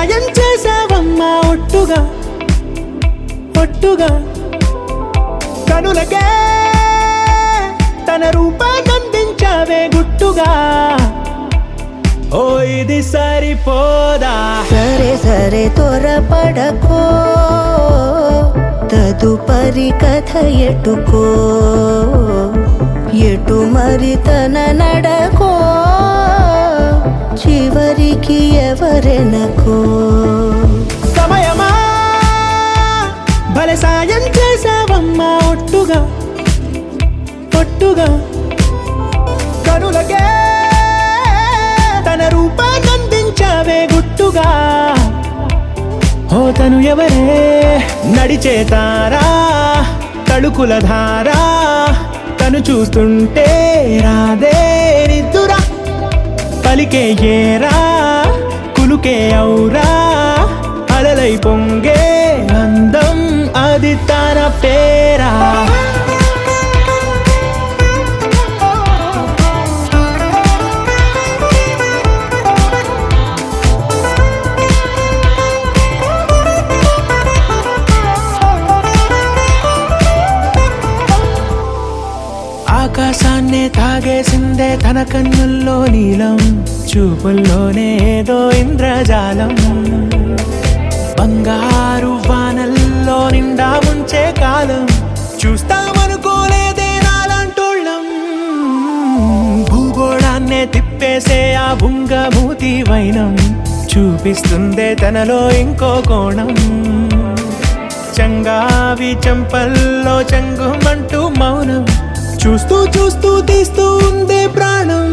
సాయం చేసావమ్మా ఒట్టుగా ఒట్టుగా కనులకే తన రూపాన్నందించావే గుట్టుగా ఓ ఇది సరిపోదా సరే సరే త్వరపడకో తదుపరి కథ ఎటుకో ఎటు మరి తన నడకో చివరికి ఎవరెనకో సమయమా భలే సాయం చేసావమ్మా ఒట్టుగా ఒట్టుగా కనులకే తన రూపాన్నందించావే గుట్టుగా ఓ తను ఎవరే నడిచే తారా తళుకుల ధారా తను చూస్తుంటే రాదే నిద్దురా పలికే ఏరా కులుకే ఔరా అలలై పొంగే అందం అది తన పేరా ఆకాశాన్నే తాగేసిందే తన కన్నుల్లో నీలం చూపుల్లోనే ఏదో ఇంద్రజాలం బంగారు వానల్లో నిండా ముంచే కాలం చూస్తామనుకోలేదే నాలాంటోళ్ళం భూగోళాన్నే తిప్పేసే ఆ బుంగమూతి వైనం చూపిస్తుందే తనలో ఇంకో కోణం చంగావి చెంపల్లో చంగుమంటూ మౌనం చూస్తూ చూస్తూ తీస్తూ ఉందే ప్రాణం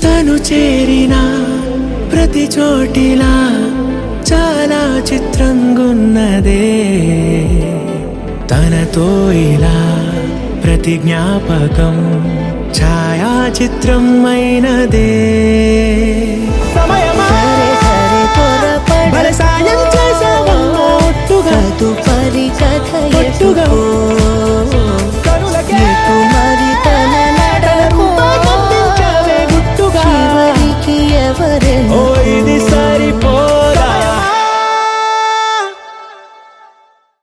తను చేరిన ప్రతి చోటిలా చాలా చిత్రంగున్నదే తనతో ఇలా ప్రతి జ్ఞాపకం ఛాయాచిత్రం అయినదే సమయమా సరే సరే భలే సాయం చేసావమ్మా ఒట్టుగా తదుపరి కథ ఒట్టుగా ఎటుకో